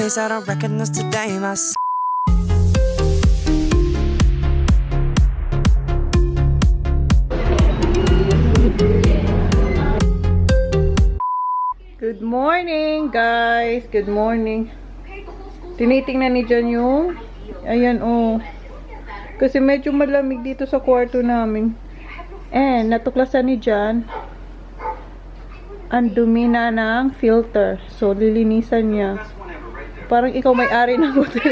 place I don't recognize today. Good morning, guys. Good morning. Tinitingnan ni Jan yung ayan, oh. Kasi medyo malamig dito sa kwarto namin. And natuklasan ni Jan ang dumi na ng filter. So, lilinisan niya. Parang ikaw may-ari ng hotel.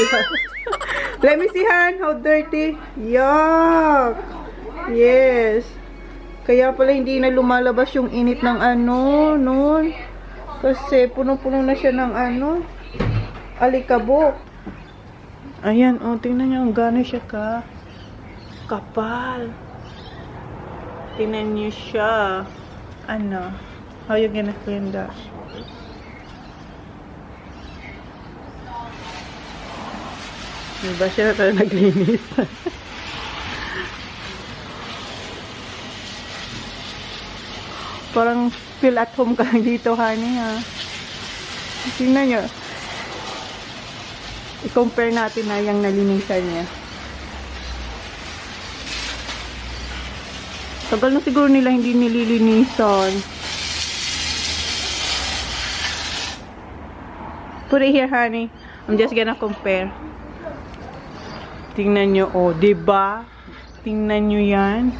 Let me see, Han. How dirty. Yuck. Yes. Kaya pala hindi na lumalabas yung init ng ano, noon. Kasi punong-puno na siya ng ano, alikabok. Ayan, oh, tingnan niyo kung gaano siya kapal. Tingnan niyo siya. Ano? How you gonna clean that? Diba siya talaga naglinis? Parang feel at home ka lang dito, honey, ha? Tingnan nyo. I-compare natin na yung nalinisan niya. Tagal na siguro nila hindi nililinisan. Put it here, honey. I'm just gonna compare. Tingnan nyo, oh, diba? Tingnan nyo yan.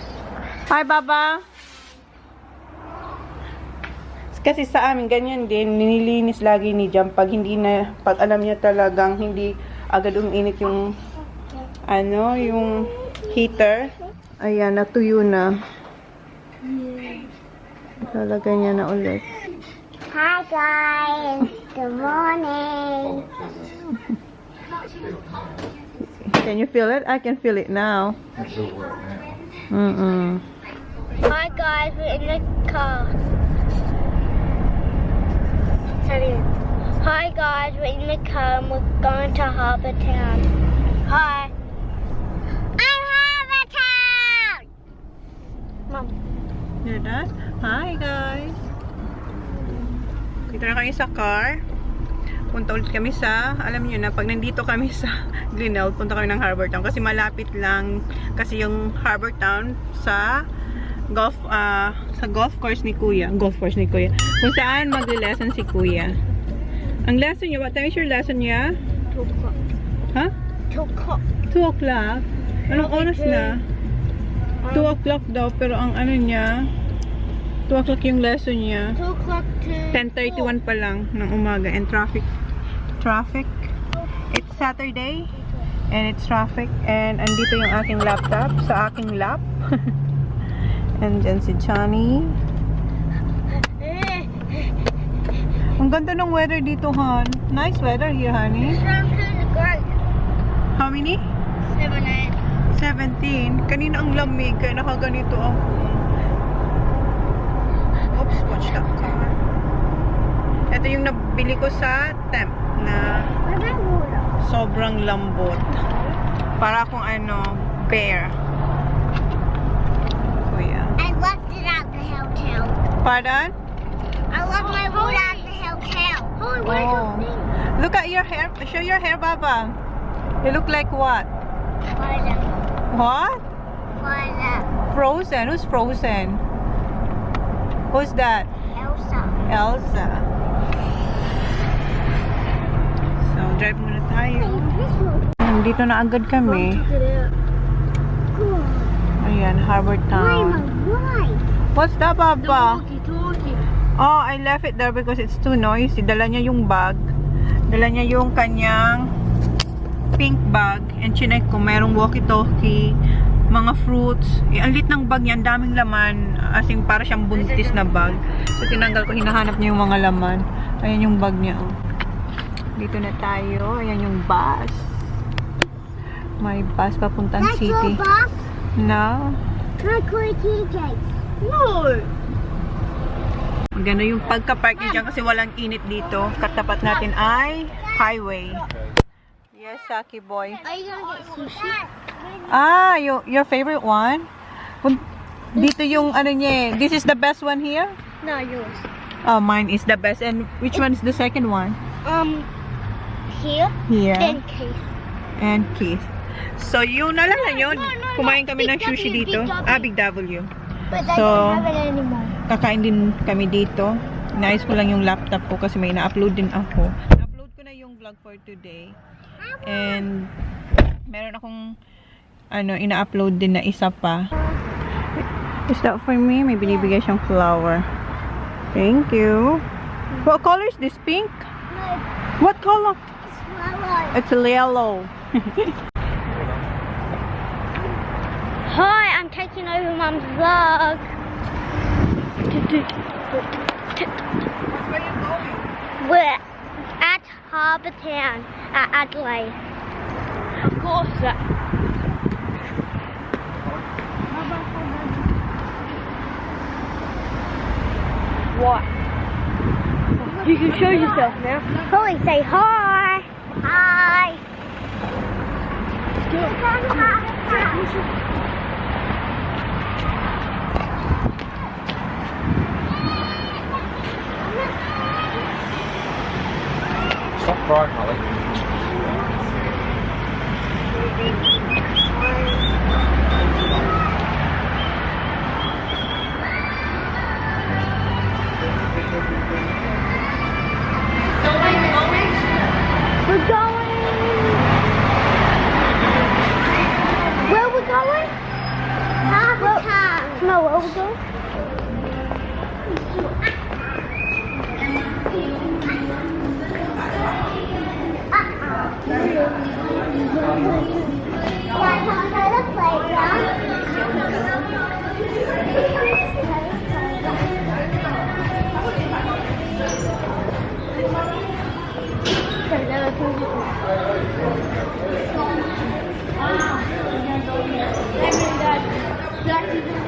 Hi, Baba! Kasi sa amin, ganyan din, nililinis lagi ni Jam pag alam niya talagang hindi agad uminit yung, ano, yung heater. Ayan, natuyo na. Lalagay niya na ulit. Hi guys! Good morning! Can you feel it? I can feel it now. Hi guys, we're in the car. Hi guys, we're in the car and we're going to Harbour Town. Hi. I'm Harbour Town! Mom. You're that? Hi guys! Dito na kami sa car. Punta ulit kami sa, alam niyo na, pag nandito kami sa Glenelg, punta kami ng Harbour Town. Kasi malapit lang, kasi yung Harbour Town sa golf course ni Kuya. Golf course ni Kuya. Kung saan magli-lesson si Kuya. Ang lesson niya, what time is your lesson niya? 2 o'clock. Ha? 2 o'clock. 2 o'clock? Anong oras na? 2 o'clock daw, pero ang ano niya, 2 o'clock yung lesson niya. 2 o'clock to 10:31 pa lang ng umaga. And traffic. It's Saturday. And it's traffic. And andito yung aking laptop sa aking lap. And dyan si Johnny. Ang ganda ng weather dito, hon. Nice weather here, honey. How many? 17. Kanina ang lamig. Kaya nakaganito ako. Oops, watch that car. Ito yung nabili ko sa temp na sobrang lambot. Para akong ano, bear. Kuya. I left it at the hotel. Pardon? I left my boat at the hotel. Oh. Look at your hair. Show your hair, Baba. You look like what? What? Frozen. Who's Frozen? Who's that? Elsa. So, drive muna tayo. Dito na agad kami. Ayan, Harbour Town. What's that, Baba? Oh, I left it there because it's too noisy. Dala niya yung bag. Dala niya yung kanyang pink bag. And chinek ko, merong walkie-talkie, mga fruits. Ang lit ng bag niya, ang daming laman. As in, para siyang buntis na bag. So, tinanggal ko, hinahanap niya yung mga laman. Ayan yung bag niya, oh. Dito na tayo. Ayan yung bus. May bus papuntang city. No. No. Maganda yung pagka-park niya dyan kasi walang init dito. Katapat natin ay highway. Yes, Saki boy. Are you gonna get sushi? Ah, your favorite one? Dito yung ano niya. This is the best one here? No, yours. Oh, mine is the best. And which one is the second one? here. Here. Then Keith. And Keith. So, yun na lang na yun. no. Kumain kami ng Big sushi W, dito. Big W. Big W. But I So, don't have it anymore. Kakain din kami dito. Inayos ko lang yung laptop ko kasi may na-upload din ako. Na-upload ko na yung vlog for today. And, meron akong ina-upload din na isa pa. Is that for me? May binibigay siyang flower. Thank you. What color is this? Pink? No, What color? it's flower. It's yellow. Hi, I'm taking over Mum's vlog. Where are you going? We're at Harbour Town at Adelaide. Of course. What? You can show yourself now. Chloe, say hi. Hi. Stop crying, Holly. We're going. Where we going? Harbour Town. No, where we going?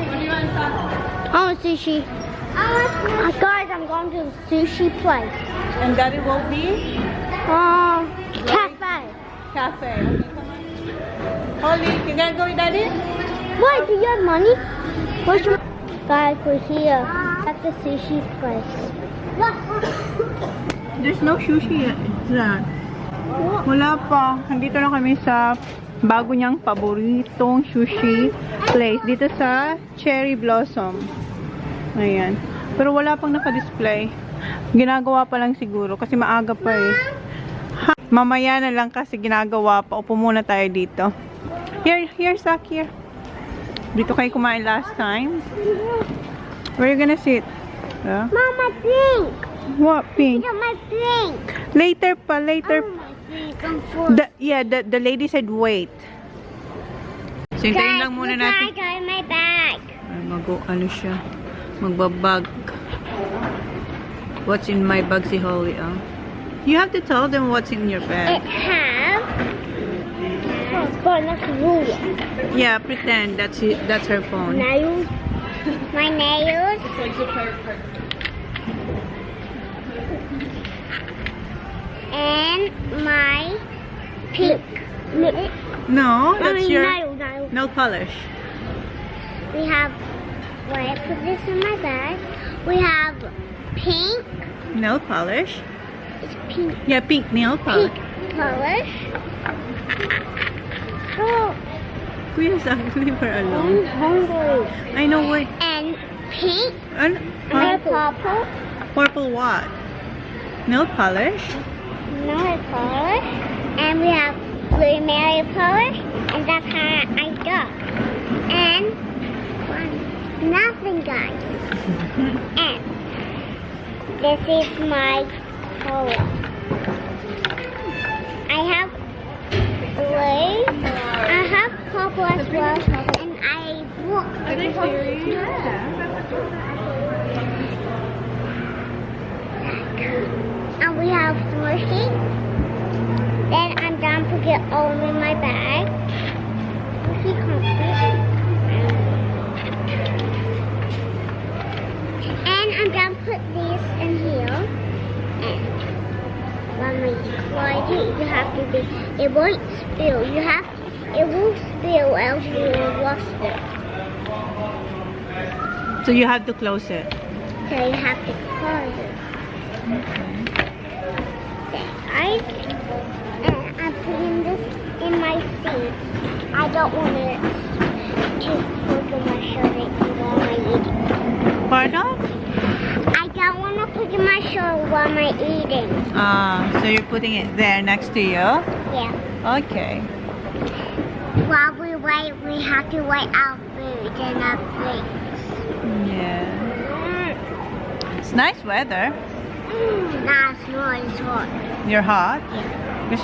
I want sushi. Guys, I'm going to the sushi place. And Daddy will be? Cafe. Cafe. Okay, come on. Holly, you gonna go with Daddy? Why, do you have money? Where's your... Guys, we're here at the sushi place. There's no sushi yet. Is wala pa. Nandito na kami sa bago niyang paboritong sushi place. Dito sa Cherry Blossom. Ayan. Pero wala pang naka-display. Ginagawa pa lang siguro kasi maaga pa eh. Mamaya na lang kasi ginagawa pa. Upo muna tayo dito. Here, Sak, here. Dito kayo kumain last time. Where are you gonna sit? Yeah? Mama, pink. What pink? Look at my pink. Later pa, later. Oh, my pink. I'm full. The lady said wait. So, hintayin lang muna natin. I got my bag. Ano siya? Magbabag. What's in my bag si Holly, ah? You have to tell them what's in your It bag. has phone, that's ruler. Yeah, pretend that's her phone. Nails. My nails. And my pink. No, that's your nail. nail polish. We have, when I put this in my bag, we have pink. Nail polish. It's pink. Yeah, pink nail polish. Pink polish. Oh, Kuya, leave her I'm alone. hungry. I know what. And pink. And And purple. purple what? Nail polish. Nail polish. And we have blue nail polish. And that's how I got. And nothing, guys. And this is my color. I have blue. I have purple as well. And I look. Are they serious? And we have smushy. Then I'm done to get all in my bag. Smushy comfort. And I'm done put this in here. And when we slide it, you have to be, it won't spill. It will spill else you will lost it. So you have to close it. So you have to close it. I don't want it to put in my shirt while I'm eating. Pardon? I don't want to put in my shirt while I'm eating. So you're putting it there next to you? Yeah. Okay. While we wait, we have to wait our food in our plates. Yeah. It's nice weather. Nah, it's not. It's hot. You're hot? Yeah. Because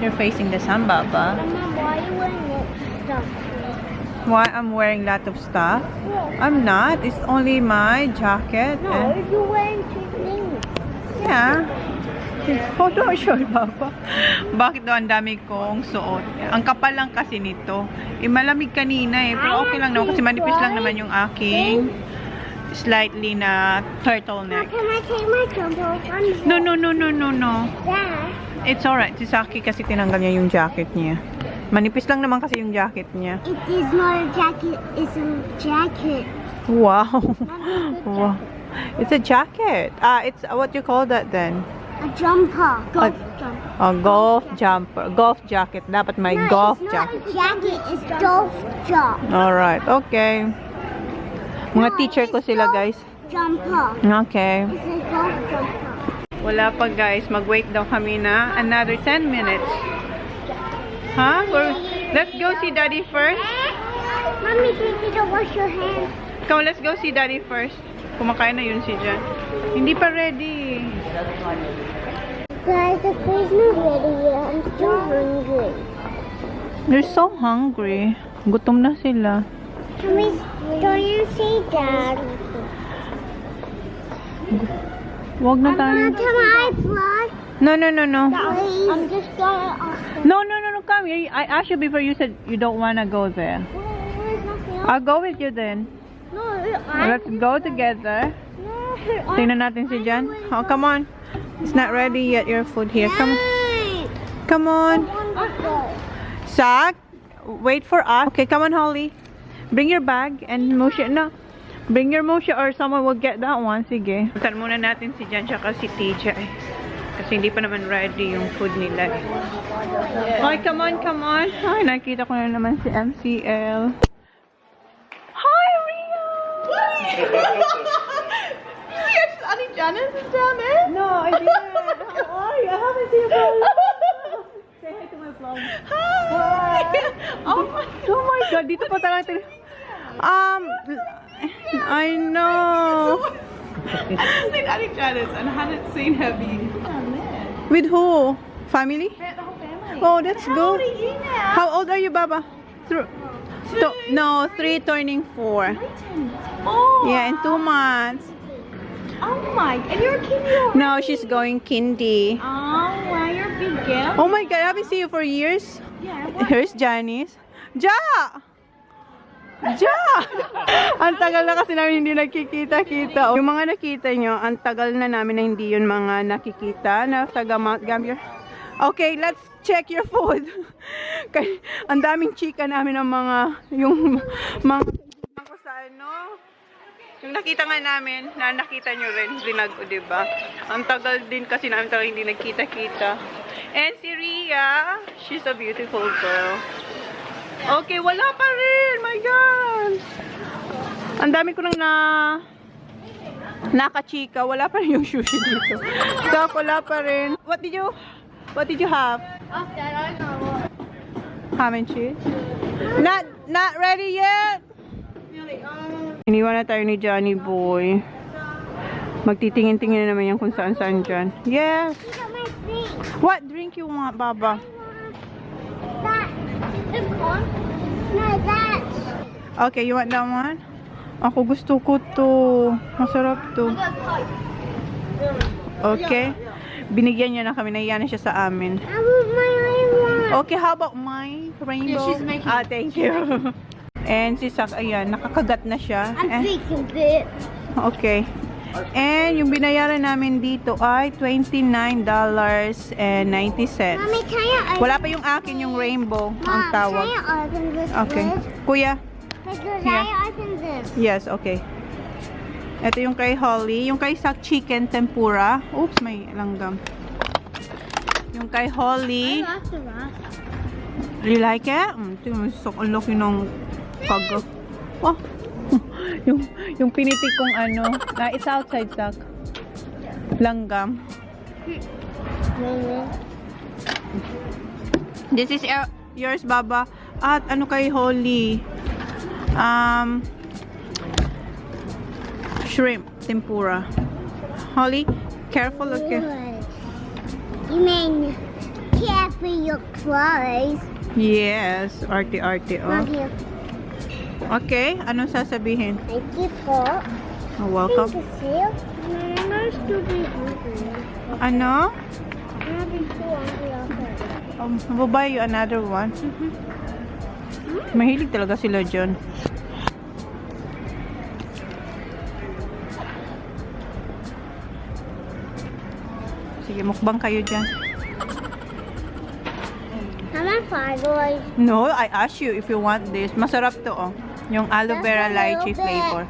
you're facing the sun, Baba. Mama, why are you wearing it? Stuff. Why I'm wearing a lot of stuff? Yeah. I'm not. It's only my jacket. No, and- you're wearing two things. Yeah. Hold on, sure, Papa. Bakit daw ang dami kong suot? Ang kapal lang kasi nito. Malamig kanina eh. Pero okay lang naman kasi manipis lang naman yung aking slightly na turtleneck. Can I take my jumper off? No. Dad. It's alright. Si Saki kasi tinanggal niya yung jacket niya. Manipis lang naman kasi yung jacket niya. It is not a jacket. It's a jacket. Wow. Not a good Wow. jacket. It's a jacket. It's what you call that then? A jumper. Golf jumper. A golf jumper. Golf jacket. Dapat may golf it's jacket. not a jacket. It's golf jump. Alright. Okay. Mga No, teacher ko it's sila, golf guys. Jumper. Okay. It's a golf jumper. Wala pa, guys. Mag-wait daw kami na another 10 minutes. Huh? Let's go see Daddy first. Mommy, you need to wash your hands. Come, let's go see Daddy first. Kumakain na yun si Jan. Hindi pa ready. Guys, the food's not ready yet. I'm still hungry. They're so hungry. Gutom na sila. Can we go and see Dad? Wag na I'm tayo. gonna tell my vlog. No. Please. I'm just gonna ask them. No. Come. I asked you before. You said you don't want to go there. There's nothing else. I'll go with you then. No, Let's go together. No, Tingnan natin si Jan. Oh, come on. It's not ready yet. Your food here. Come on. Zach, wait for us. Okay, come on, Holly. Bring your bag and Moshe. No. Bring your Moshe or someone will get that one. Sige. Puntan muna natin si Jan tsaka si Teacher eh. Kasi hindi pa naman ready yung food nila eh. Okay, come on. Ay, nakita ko na naman si MCL. Hi, Ria! Yes, Auntie Janice is down there? No, I didn't. How are you? I haven't seen you for a long. Say hi to my vlog. Hi! Oh my God, dito pa talaga. I know. I've seen Auntie Janice and hadn't seen her be. With who? Family? The whole family. Oh, that's How good. old are you now? How old are you, Baba? No, 3 turning 4. Oh. Yeah, in 2 months. Oh my. And you're a kid. No, she's going kindy. Oh wow, you're a big girl. Oh my God, I haven't seen you for years. Yeah. What? Here's Janice. Ja! Ang tagal na kasi namin hindi nagkikita-kita. Yung mga nakita nyo, ang tagal na namin na hindi yun mga nakikita na taga Mount Gambier. Okay, let's check your food. Kaya ang daming chika namin ng yung mga ko sa ano. Yung nakita nga namin, na nakita nyo rin, vlog ko, diba? Ang tagal din kasi namin talaga hindi nagkita-kita. And si Ria, she's a beautiful girl. Okay, wala pa rin. My God. Ang dami ko nang nakachika. Wala pa rin yung sushi dito. So, wala pa rin. What did you have? Ham and cheese? Not ready yet. Iniwan na tayo ni Johnny Boy. Magtitingin-tingin na naman yan kung saan-saan dyan. Yes. What drink you want, Baba? That. This one? No, that. Okay, you want that one? Ako gusto ko to. Masarap to. Okay. Binigyan niya na kami. Nahiya na siya sa amin. I want my one. Okay, how about my rainbow? Yeah, she's making- Thank you. And si Sak, ayan, nakakagat na siya. I'm fixing this. Okay. And yung binayaran namin dito ay $29.90. Mommy, can you open? Wala pa yung akin yung rainbow ang Mom, tawag. can you open this Okay. lid? Kuya? Because Here. I open this. Yes, okay. Ito yung kay Holly. Yung kay Sak chicken tempura. Oops, may langgam. Yung kay Holly. I lost the rock. You like it? Tingnan mo, ang laki ng kaga. Oh. yung pinitik kong ano. It's outside, Zach. Langgam. This is yours, Baba. At ano kay Holly? Shrimp tempura. Holly, careful, okay? You mean careful your clothes? Yes, arte-arte, oh. Love you. Okay, anong sasabihin? Thank you po. Oh, welcome. Thank you, Sil. I'm still be hungry. Ano? I'm be so hungry after. We'll buy you another one. Mahilig talaga sila dyan. Sige, mukbang kayo dyan. Come on, Fibroid. No, I asked you if you want this. Masarap to, oh. Yung aloe vera lychee flavor.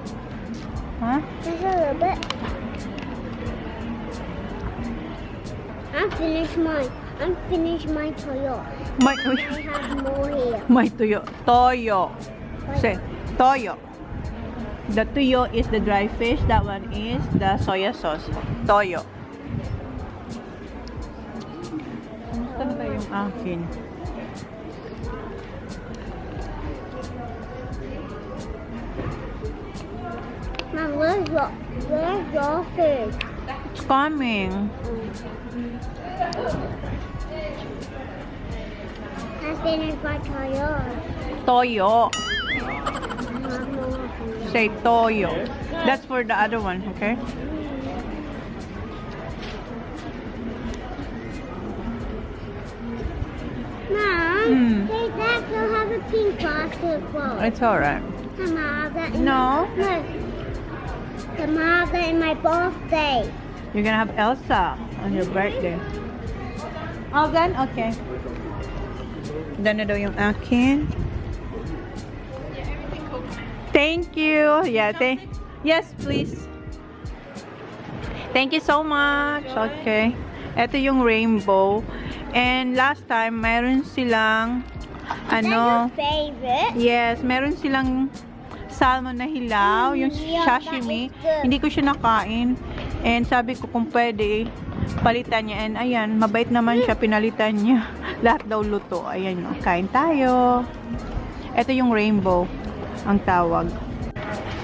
Huh? Just a little bit. I'm finished my toyo. May I have more here. May tuyo. Toyo. Say, toyo. The tuyo is the dry fish. That one is the soya sauce. Toyo. Kamusta na yung akin? Mom, where's your fish? It's coming. I finished my toyo. Toyo. Mom, no. Say toyo. That's for the other one, okay? Mom, hey, Dad, still have a pink plastic bowl. It's alright. Come on, that in No. Look. Come on, that in my birthday. You're gonna have Elsa on your birthday. All done? Okay. Done na daw yung akin. Thank you. Yeah, yes, please. Thank you so much. Okay. Ito yung rainbow. And last time, mayroon silang ano? That's your favorite. Yes, meron silang salmon na hilaw, yung sashimi. Hindi ko siya nakain. And sabi ko kung pwede, palitan niya. And ayan, mabait naman siya, pinalitan niya. Lahat daw luto. Ayan, no. Kain tayo. Ito yung rainbow, ang tawag.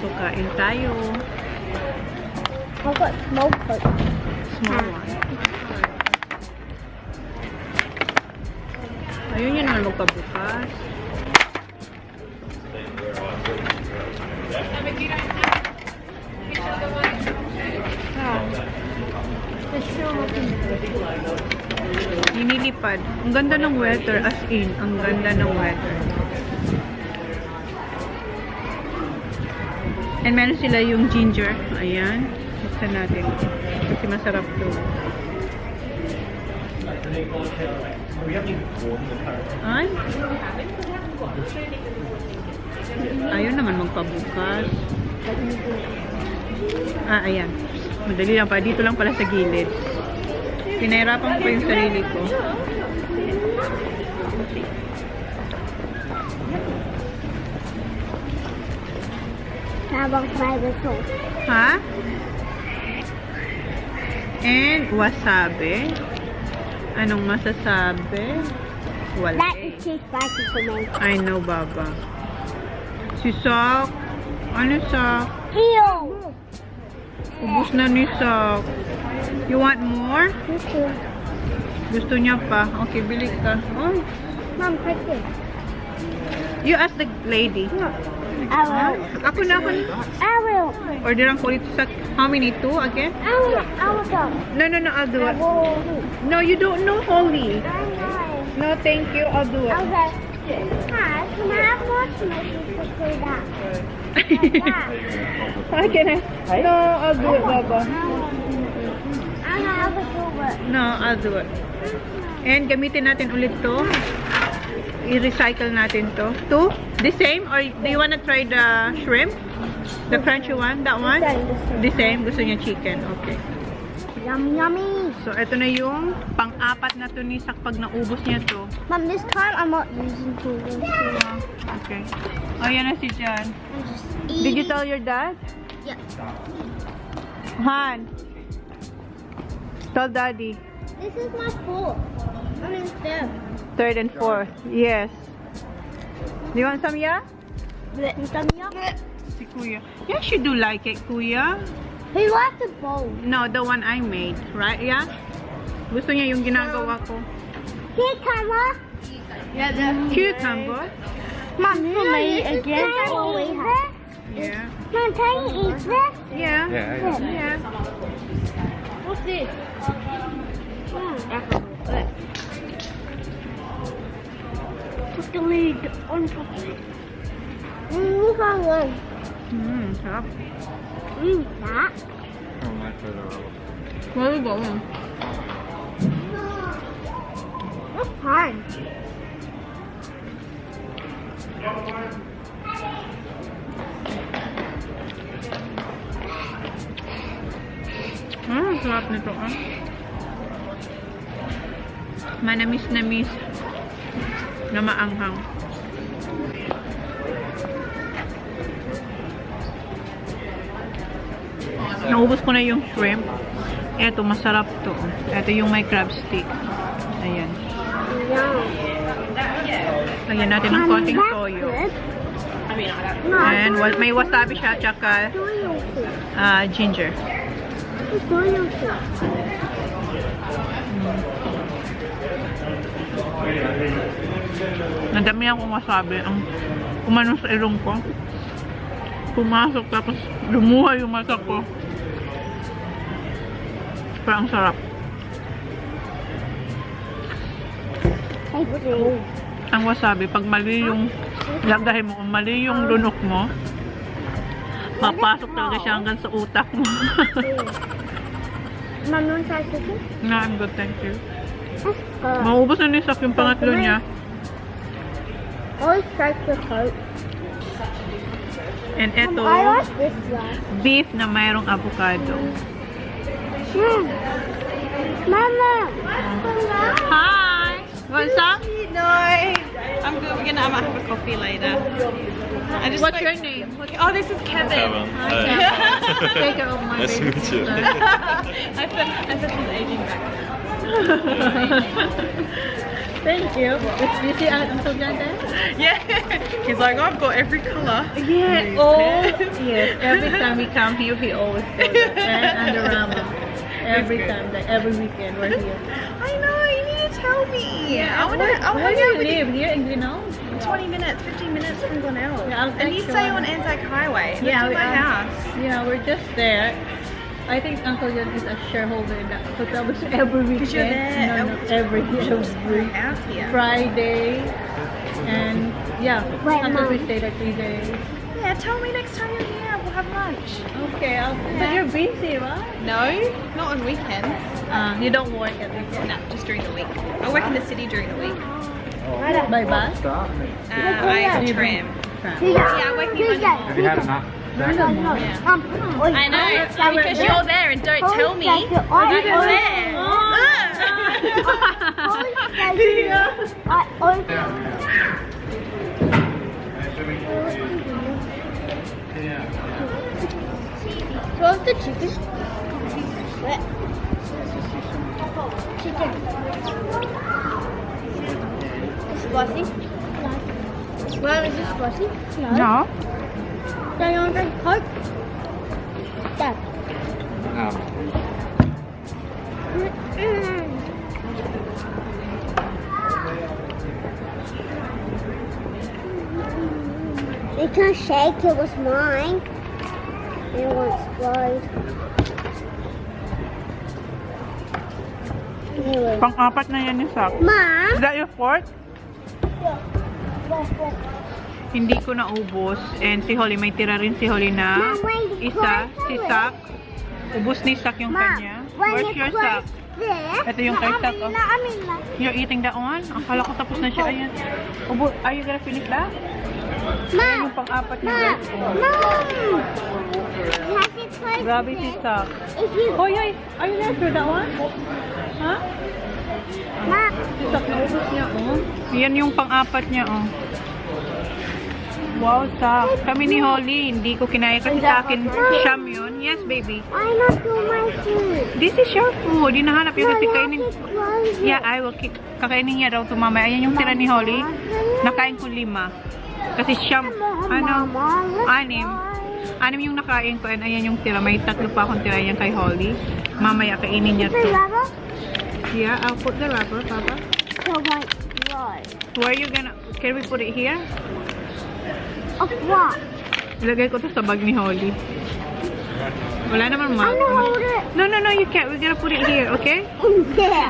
So, kain tayo. I've got smoked it. Small one. Ayun yun naman magpabukas. Ninilipad. Ang ganda ng weather, as in, ang ganda ng weather. And meron sila yung ginger. Ayan. Buksan natin. Kasi masarap to. Ay. Ayun naman magpabukas. Ayan. Madali lang pa. Dito lang pala sa gilid. Pinahirapan ko yung sarili ko. Habang private sauce. Ha? And wasabi. Anong masasabi? Wala. That is too spicy for me. I know, Baba. Si Sak. Ano, Sak? Ew! Ubus na ni Sak. You want more? Gusto niya pa. Okay, bili ka. Oh. Mom, take this. You ask the lady. I will. Ako na. I will. Orderan ko ulit sa how many? 2 again? I will go. No, I'll do I it. will. No, you don't know, Holly. I know. No, thank you. I'll do it. Okay. Hi, can I have more tomatoes to do that? How can I? No, I'll do it, Baba. I have to do it. No, I'll do it. And gamitin natin ulit to. I-recycle natin to. The same? Or do you wanna try the shrimp? The crunchy one? That one? The same. The same? Gusto niya chicken. Okay. Yummy, yummy. So, ito na yung pang-apat na to ni Sak pag naubos niya to. Mom, this time I'm not using two. Okay. Oh, yan na si Jan. I'm just Did you eating. tell your dad? Yeah. Han. Tell daddy. This is my fourth. I mean, there. Third and fourth. Yes. Do you want some, yeah? Si Kuya. Yes, you do like it, Kuya. Who likes the bowl? No, the one I made. Right, yeah? Gusto niya yung ginagawa ko. Cucumber. Yeah, the Cucumber. Mom, for me again. All we have. Yeah. Mom, can you eat this? Yeah. Yeah, Yeah. What's this? Put the lid on top of it. Look at one. Sarap. That. Oh, my favorite. Where are we going? That's fine. Sarap nito, ah. Manamis-namis na maanghang. Naubos ko na yung shrimp. Eto, masarap to. Eto yung may crab stick. Ayan. Lagyan natin ng konting toyo. And may wasabi siya, tsaka ginger. Nadami akong wasabi. Ang umano sa ilong ko. Pumasok tapos lumuha yung mata ko. Pero ang sarap. Ang wasabi, pag mali yung lagahin mo, kung mali yung lunok mo, mapasok talaga siya hanggang sa utak mo. Mom, you want to try cooking? No, I'm good, thank you. Maubos na ni Sak yung pangatlo niya. Always try the coat. And eto, I like this one. beef na mayroong avocado. Mama! Hi! What's up? no, I'm good. I might have a coffee later. I just What's spoke- your name? Oh, this is Kevin. Take care of my Nice to baby meet you. sister. I said she's aging back. Thank you. You see Uncle John there? Yeah. He's like, I've got every colour. Yeah. Oh, yes. Every time we come here, he always goes there. And the ramen. Every time, like every weekend, we're here. I know. You need to tell me. I want to. I'll Where hang do out you with you. live? Here in Glenelg? 20 minutes, 15 minutes from Glenelg. Yeah, I'll and you text stay you. on Anzac Highway. Yeah, That's we my are. house. Yeah, we're just there. I think Uncle John is a shareholder in that hotel, which every weekend. Because you're there. No, every Out here. Friday. And yeah, Wait, sometimes we Mom. stay there 3 days. Yeah, tell me next time you're here. We'll have lunch. Okay, but you're busy, right? No, not on weekends. You don't work at weekend. No, just during the week. I work in the city during the week. By bus? I tram. Yeah, I work near London Have you had enough? Yeah. I know, because you're there and don't tell me. I You're there. What's the chicken? Chicken. Spicy? Well, is it spicy? No. Do you want to drink Coke? Dad. You can't shake, it was mine. It won't explode. Anyway. Pang-apat na yan ni Sak. Mom? Is that your fourth? Hindi ko naubos. And si Holly, may tira rin si Holly na Mom, when you isa. close Si it. Sak. Ubus ni Sak yung kanya. Where's your Sak? This. Ito yung kay Sak, oh. I mean, You're eating that one? Akala ko tapos na siya. Ayan. Are you gonna finish that? Ayan Mom. yung pang-apat niya, Mom. guys. Mom. You have to place Grabe si Sak. Oh, yeah. Are you there for that one? Ha? Ma, Si Sak, naubos niya, oh. Yan yung pang-apat niya, oh. Wow, Sak. Kami ni Holly, hindi ko kinaya kasi sa akin siyam yun. Yes, baby. I not do my food. This is your food. Hinahanap yun kasi No, kainin. it's closed. Yeah, I will keep. Kakainin niya raw to mamaya. Ayan yung tira ni Holly. Nakain ko 5. Kasi siyam, anim. Anim yung nakain ko and ayan yung tira. May 3 pa akong tira yan kay Holly. Mamaya kainin niya to. Yeah, I'll put the rubber, Papa. So what? What? Where are you gonna... Can we put it here? Of what? Ilagay ko to sa bag ni Holly. Wala naman I know hold it. No, you can't. We're gonna put it here, okay? There.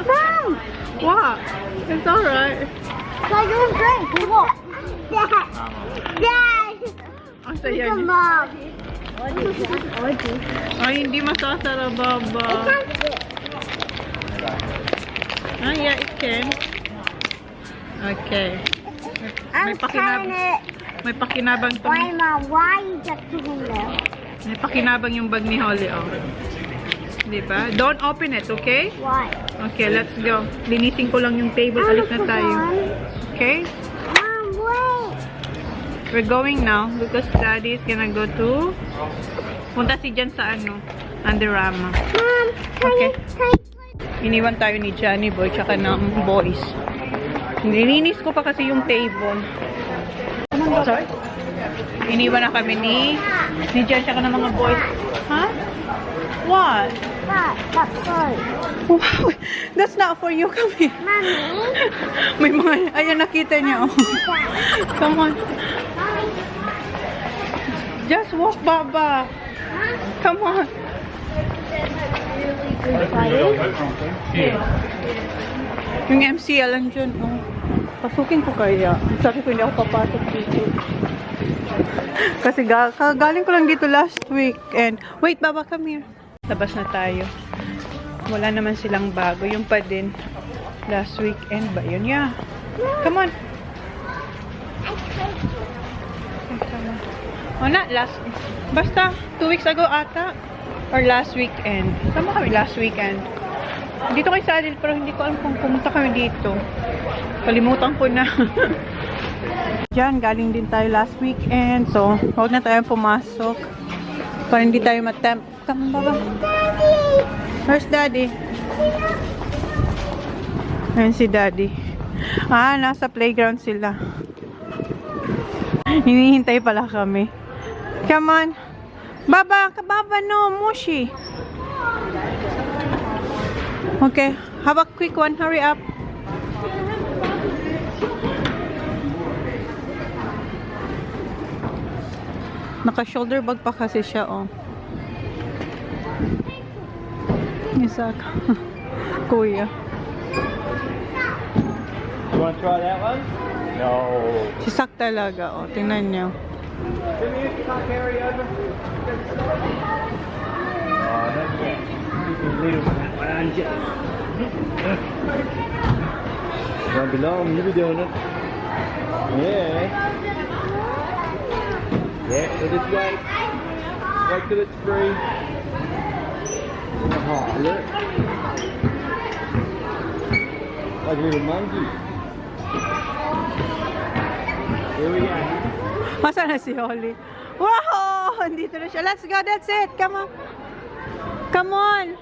Mom! What? It's alright. So I don't drink. Look. Dad. Dad. Ang saya Look at niya. Mom. Ay, hindi masasarap, Baba. Ah, yeah, it can. Okay. I'm trying it. May pakinabang to. Why, Mom? Why you just putting there? May pakinabang yung bag ni Holly, oh. Diba? Don't open it, okay? Why? Okay, let's go. Linisin ko lang yung table. Alis na tayo. Okay? Mom, wait. We're going now because Daddy is gonna go to... Punta si Jan sa ano? Andorama. Mom, Okay. can you Iniwan tayo ni Johnny Boy tsaka ng boys. Nilinis ko pa kasi yung table. Sorry? Iniwan na kami ni Jan tsaka ng mga boys. Ha? What? That's good. Wow, that's not for you. Come here. Mommy? May mga, ayan nakita niya. Oh. Come on. Just walk, Baba. Come on. Yung MCL lang dyan. Oh. Pasukin ko kaya. Sabi ko hindi ako papasok dito. Kasi galing ko lang dito last week. And wait, Baba, come here. Labas na tayo. Wala naman silang bago. Yung pa din. Last weekend ba? Yun, yeah. Come on. Oh, not last. Basta, 2 weeks ago ata. Or last weekend. Sama kami last weekend. Dito kay Sadil, pero hindi ko alam kung pumunta kami dito. Kalimutan ko na. Diyan, galing din tayo last weekend. So, huwag na tayo pumasok. Para hindi tayo matempt. Come, Baba. Where's Daddy? Ayan si Daddy. Ah, nasa playground sila. Hinihintay pala kami. Come on. Baba, Baba, no, Mushi. Okay, have a quick one. Hurry up. Naka-shoulder bag pa kasi siya, oh. Isak. Kuya. You want to try that one? No. Si Sak talaga, oh. Tingnan niyo. Can you carry over? Oh, that's it. Little one. Won't be long, you'll be doing it. Yeah. Yeah, we'll just wait. Wait till it's free. Oh, look. Like a little monkey. Here we go. Masa na si Holly? Wow! Andito na siya. Let's go. That's it. Come on. Come on.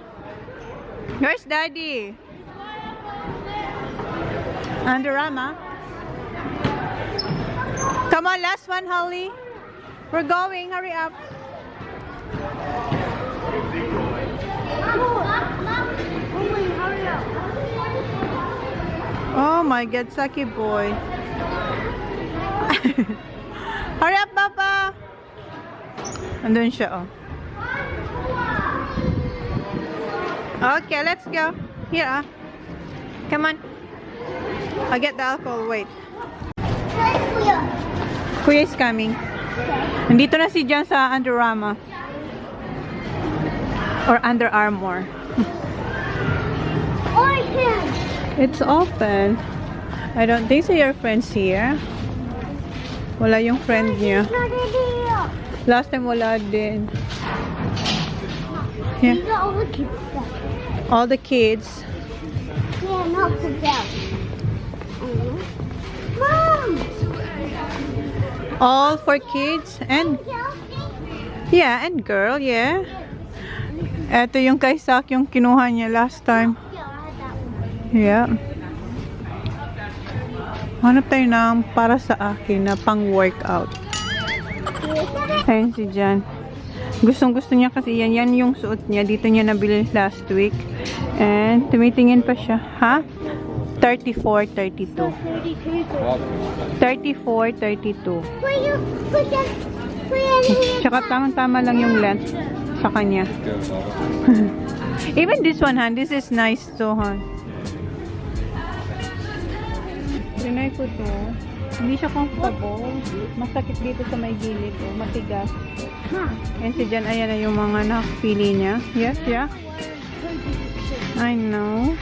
Where's Daddy? Andorama. Come on. Last one, Holly. We're going. Hurry up. Oh my God. Saki boy. Hurry up, Papa! Andun siya, oh. Okay, let's go. Here, ah. Come on. I'll get the alcohol. Wait. Kuya is coming. Nandito na si Jan sa Andorama. Or Under Armour. It's open. I don't think so. Your friend's here. Wala yung friend niya. Last time wala din. Yeah. These are all the kids stuff. All the kids. Yeah, not for them. Mom! All for kids and yeah, and girl, yeah. Ito yung kay Sak yung kinuha niya last time. Yeah. Hanap tayo ng para sa akin na pang workout. Ayun si Jan. Gustong gusto niya kasi yan. Yan yung suot niya. Dito niya nabili last week. And tumitingin pa siya. Ha? 34, 32. 34, 32. Tsaka tamang-tama lang yung length sa kanya. Even this one, Han. This is nice to, Han. Trinay ko to. Hindi siya comfortable. Masakit dito sa may gilid. Oh. Matigas. Yan si Jan. Ayan na yung mga nakapili niya. Yes, yeah. I know.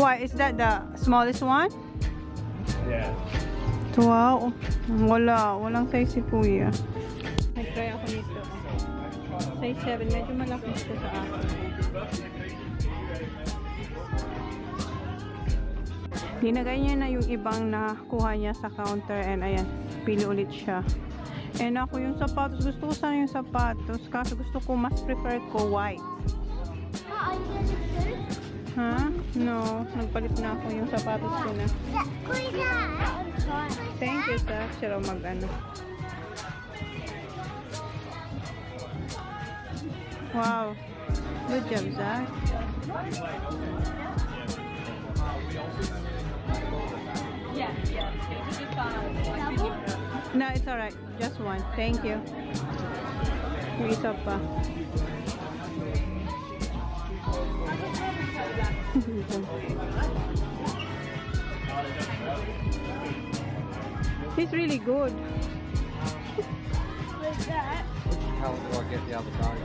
Why? Is that the smallest one? Yeah. Wow. Walang size si Kuya. Nag-try ako nito. Size 7. Medyo malaki ito sa akin. Ginagay niya na yung ibang nakuha niya sa counter and ayan, pili ulit siya. And ako yung sapatos, gusto ko sana yung sapatos kasi gusto ko, mas prefer ko white. Ha? No. Nagpalit na ako yung sapatos ko na. Thank you, sir. Siya raw mag-ano. Wow. Good job, Zach. No, it's alright. Just one. Thank you. Yung isa pa. He's really good. What's that? How do I get the other side?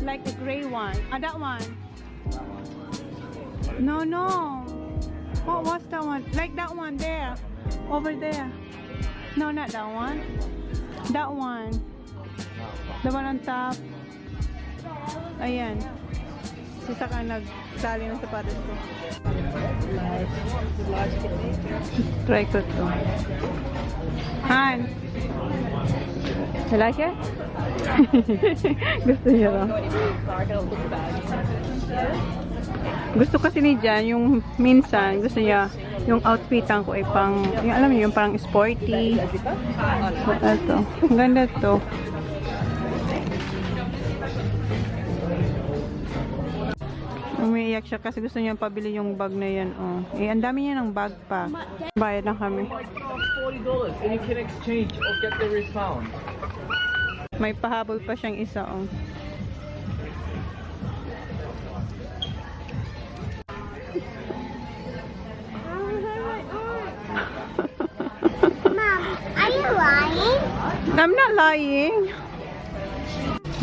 Like the gray one. That one. No. What's that one? Like that one there. Over there. No, not that one. That one. The one on top. Ayan. Si Saka nagtali ng sapatos ko. Try ko to. Han! You like it? Gusto niya raw. Gusto kasi ni Jan, yung minsan, gusto niya, yung outfitan ko ay pang, yung alam niyo, yung parang sporty. So, ito. Ang ganda to. Umiiyak siya kasi gusto niya pabili yung bag na yan. Oh. Eh, ang dami niya ng bag pa. Bayad na kami. $40 and you can exchange or get the refund. May pahabol pa siyang isa. Oh. Mom, are you lying? I'm not lying.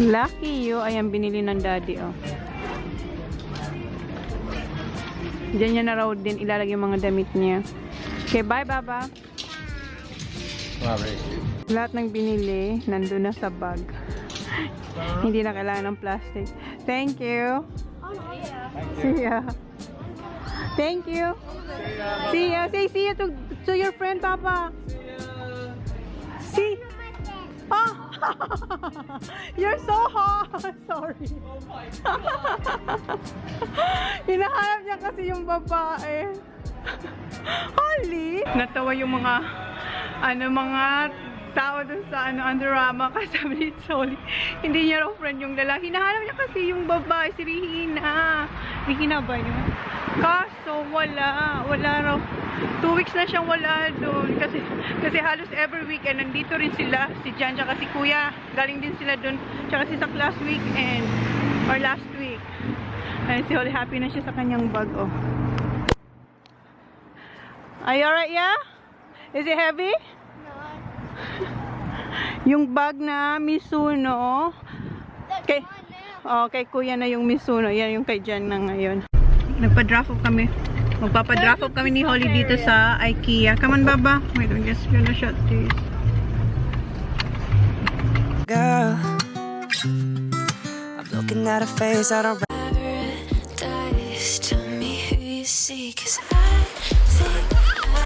Lucky you. Ayan, binili ng daddy. Oh. Diyan niya na raw din ilalagay yung mga damit niya. Okay, bye, Baba. Lahat ng binili, nandun na sa bag. Hindi na kailangan ng plastic. Thank you. See ya. Thank you. See ya. Say see ya to your friend, Papa. See. Oh. You're so hot. Sorry. Hinahanap niya kasi yung babae. Holy! Natawa yung mga mga tao dun sa Andorama kasi sabi ni Soli, hindi niya raw friend yung lalaki. Hinahanap niya kasi yung babae, si Rihina. Rihina ba yun? Kaso wala raw. 2 weeks na siyang wala doon. Kasi halos every weekend nandito rin sila. Si Jan tsaka si Kuya. Galing din sila doon. Tsaka si Sak last weekend. Or last week. Ayun, si Holly happy na siya sa kanyang bag, oh. Are you alright, yeah? Is it heavy? Yung bag na Mizuno. Kay, kay Kuya na yung Mizuno. Yan yung kay Jan na ngayon. Nagpa-drop off kami. Magpapa-drop off kami ni Holly dito sa IKEA. Come on, Baba. Wait, I'm just gonna shut this. Girl, I'm looking at a face I don't paradise. Tell me who you see, 'cause I think